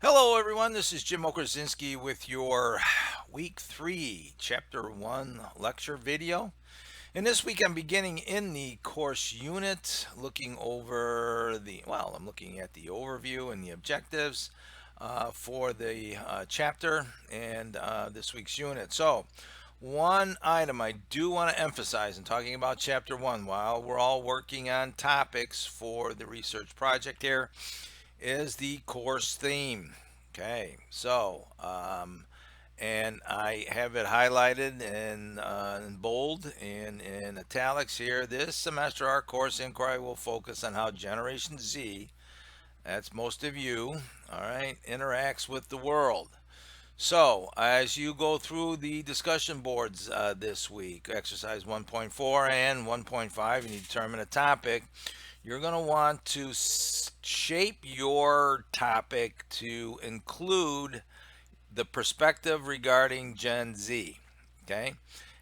Hello, everyone. This is Jim Okerzinski with your week 3, chapter 1 lecture video. And this week I'm beginning in the course unit, looking over I'm looking at the overview and the objectives for the chapter and this week's unit. So, one item I do want to emphasize in talking about chapter 1 while we're all working on topics for the research project here is the course theme. Okay, and I have it highlighted in bold and in italics here. This semester, our course inquiry will focus on how Generation Z, that's most of you, all right, interacts with the world. So, as you go through the discussion boards this week, exercise 1.4 and 1.5, and you determine a topic, you're going to want to shape your topic to include the perspective regarding Gen Z. Okay.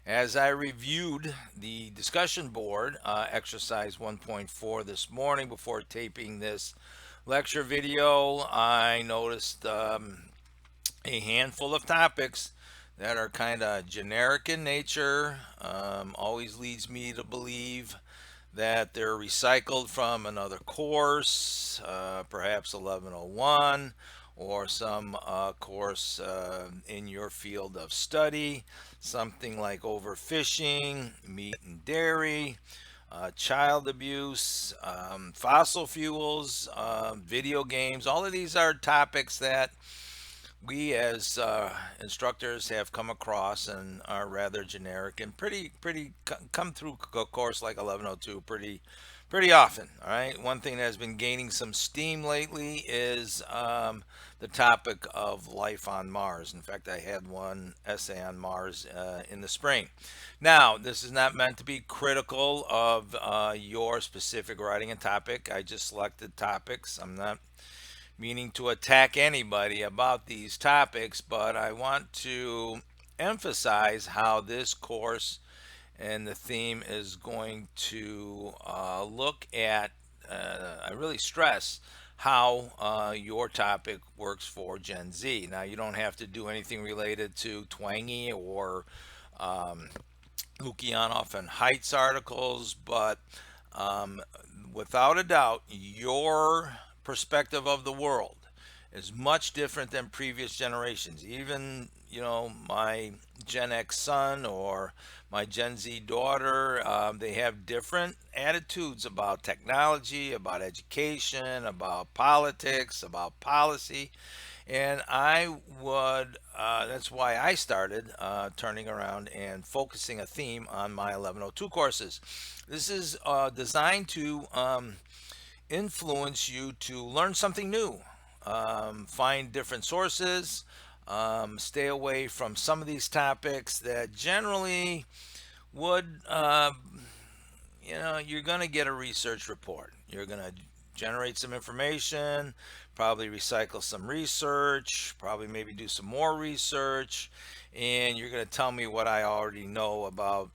As I reviewed the discussion board, exercise 1.4 this morning before taping this lecture video, I noticed a handful of topics that are kind of generic in nature. Always leads me to believe that they're recycled from another course, perhaps 1101, or some course in your field of study, something like overfishing, meat and dairy, child abuse, fossil fuels, video games. All of these are topics that we as instructors have come across and are rather generic and pretty come through a course like 1102 pretty often. All right, one thing that has been gaining some steam lately is the topic of life on Mars. In fact, I had one essay on Mars in the spring. Now, this is not meant to be critical of your specific writing and topic. I just selected topics. I'm not meaning to attack anybody about these topics, but I want to emphasize how this course and the theme is going to look at, I really stress how your topic works for Gen Z. Now, you don't have to do anything related to Twangy or um, Lukianoff and Heights articles, but um, without a doubt, your perspective of the world is much different than previous generations. Even, my Gen X son or my Gen Z daughter, they have different attitudes about technology, about education, about politics, about policy. And that's why I started turning around and focusing a theme on my 1102 courses. This is designed to influence you to learn something new, find different sources, stay away from some of these topics that generally would, you're going to get a research report. You're going to generate some information, probably recycle some research, probably maybe do some more research, and you're going to tell me what I already know about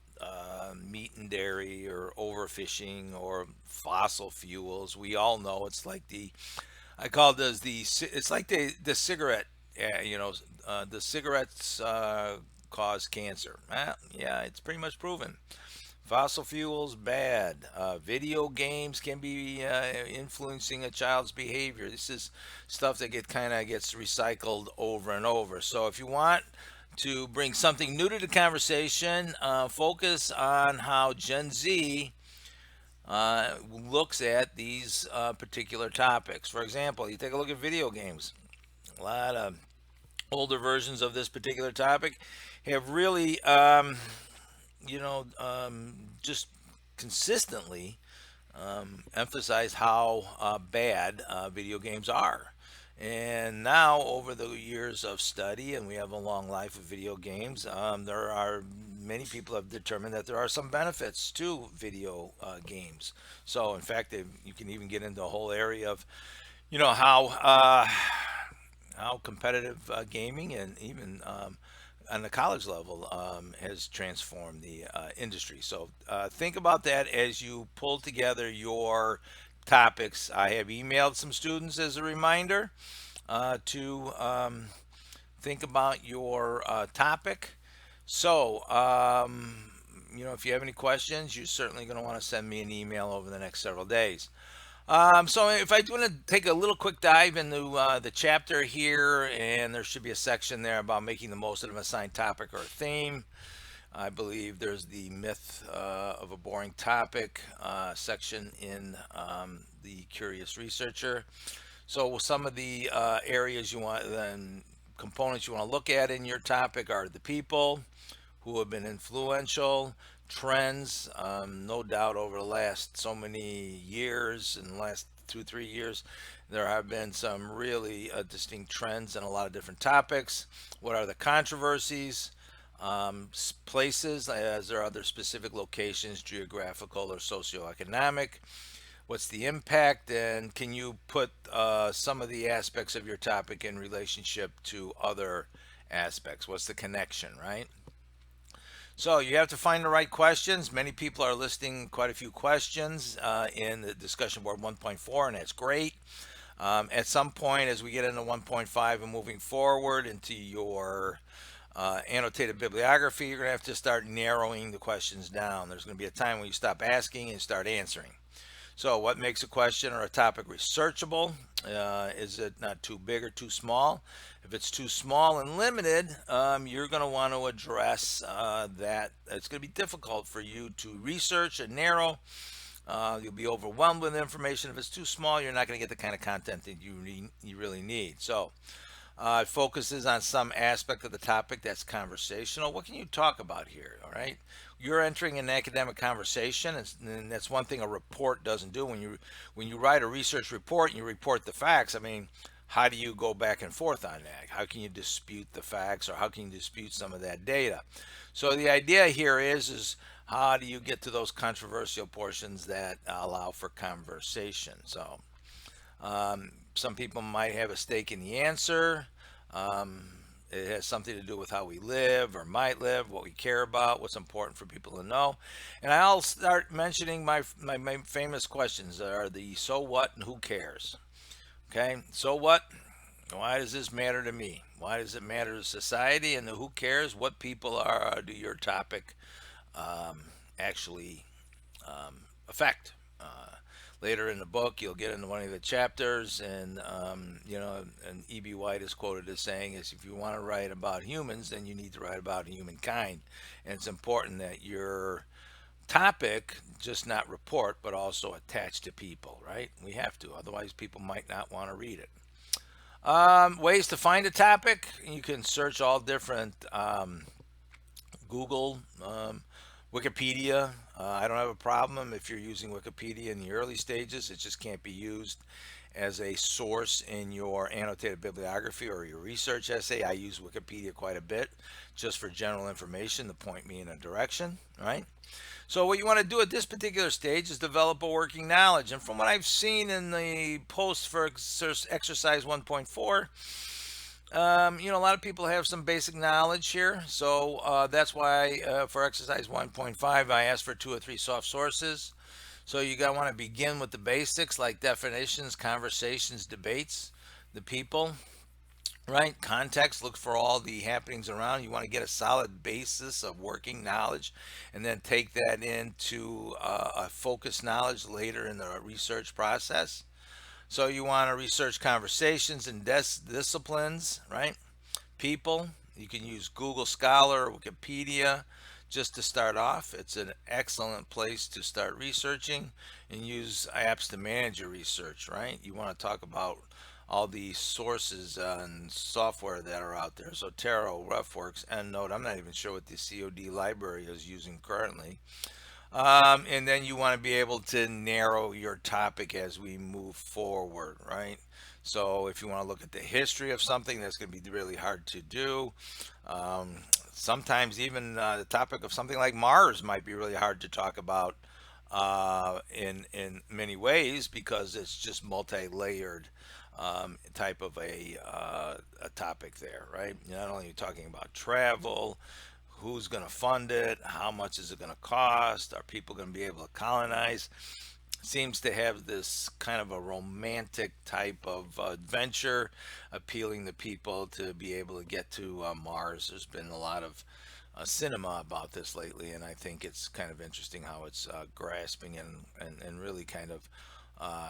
meat and dairy or overfishing or fossil fuels. We all know it's like I call this it's like the cigarette, the cigarettes cause cancer. Yeah, it's pretty much proven. Fossil fuels, bad. Video games can be influencing a child's behavior. This is stuff that gets recycled over and over. So if you want to bring something new to the conversation, focus on how Gen Z looks at these particular topics. For example, you take a look at video games. A lot of older versions of this particular topic have really just consistently emphasize how bad video games are. And now, over the years of study, and we have a long life of video games, there are many people have determined that there are some benefits to video games. So, in fact, you can even get into a whole area of, you know, how competitive gaming and even on the college level has transformed the industry. So think about that as you pull together your topics. I have emailed some students as a reminder. to think about your topic. So, if you have any questions, you're certainly going to want to send me an email over the next several days. So if I want to take a little quick dive into the chapter here, and there should be a section there about making the most of an assigned topic or theme. I believe there's the myth of a boring topic section in the Curious Researcher. So some of the areas you want, then components you want to look at in your topic are the people who have been influential, trends. No doubt over the last so many years, in the last 2, 3 years, there have been some really distinct trends in a lot of different topics. What are the controversies? Places, as there are other specific locations, geographical or socioeconomic. What's the impact, and can you put some of the aspects of your topic in relationship to other aspects? What's the connection, right? So you have to find the right questions. Many people are listing quite a few questions in the discussion board 1.4, and that's great. At some point, as we get into 1.5 and moving forward into your annotated bibliography, you're going to have to start narrowing the questions down. There's going to be a time when you stop asking and start answering. So, what makes a question or a topic researchable? Is it not too big or too small? If it's too small and limited, you're going to want to address that. It's going to be difficult for you to research and narrow. You'll be overwhelmed with information. If it's too small, you're not going to get the kind of content that you really need. So, it focuses on some aspect of the topic that's conversational. What can you talk about here? All right, you're entering an academic conversation, and that's one thing a report doesn't do. When you write a research report and you report the facts, I mean, how do you go back and forth on that? How can you dispute the facts, or how can you dispute some of that data? So the idea here is how do you get to those controversial portions that allow for conversation? So some people might have a stake in the answer. Um, it has something to do with how we live or might live, what we care about, what's important for people to know. And I'll start mentioning my famous questions that are the so what and who cares. Okay, so what? Why does this matter to me? Why does it matter to society? And the who cares? What people do your topic um, actually affect? Later in the book, you'll get into one of the chapters, and and E.B. White is quoted as saying, "Is if you want to write about humans, then you need to write about humankind, and it's important that your topic just not report, but also attach to people, right? We have to, otherwise people might not want to read it." Ways to find a topic: you can search all different Google, Wikipedia. I don't have a problem if you're using Wikipedia in the early stages. It just can't be used as a source in your annotated bibliography or your research essay. I use Wikipedia quite a bit just for general information to point me in a direction, right? So what you want to do at this particular stage is develop a working knowledge. And from what I've seen in the post for exercise 1.4, a lot of people have some basic knowledge here. So that's why for exercise 1.5, I asked for 2 or 3 soft sources. So you got to want to begin with the basics like definitions, conversations, debates, the people, right? Context, look for all the happenings around. You want to get a solid basis of working knowledge and then take that into a focused knowledge later in the research process. So you want to research conversations and disciplines, right? People. You can use Google Scholar or Wikipedia just to start off. It's an excellent place to start researching, and use apps to manage your research, right? You want to talk about all the sources and software that are out there. Zotero, RoughWorks, EndNote. I'm not even sure what the COD library is using currently. And then you want to be able to narrow your topic as we move forward, right? So if you want to look at the history of something, that's going to be really hard to do. Um, Sometimes even the topic of something like Mars might be really hard to talk about in many ways because it's just multi-layered type of a topic there, right? Not only are you talking about travel, who's going to fund it, how much is it going to cost, are people going to be able to colonize? seems to have this kind of a romantic type of adventure, appealing to people to be able to get to Mars. There's been a lot of cinema about this lately, and I think it's kind of interesting how it's grasping and really kind of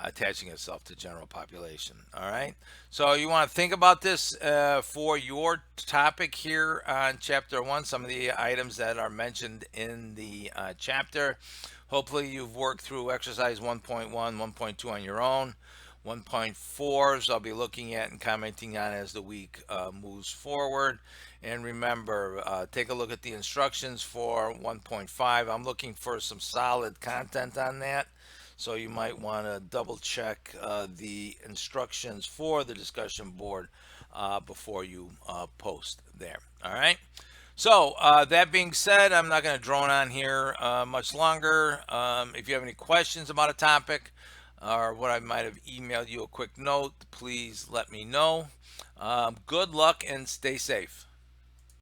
attaching itself to general population. All right. So you want to think about this for your topic here on chapter one, some of the items that are mentioned in the chapter. Hopefully you've worked through exercise 1.1, 1.2 on your own. 1.4s I'll be looking at and commenting on as the week moves forward. And remember, take a look at the instructions for 1.5. I'm looking for some solid content on that. So you might want to double check the instructions for the discussion board before you post there. All right. So that being said, I'm not going to drone on here much longer. If you have any questions about a topic or what I might have emailed you a quick note, please let me know. Good luck and stay safe.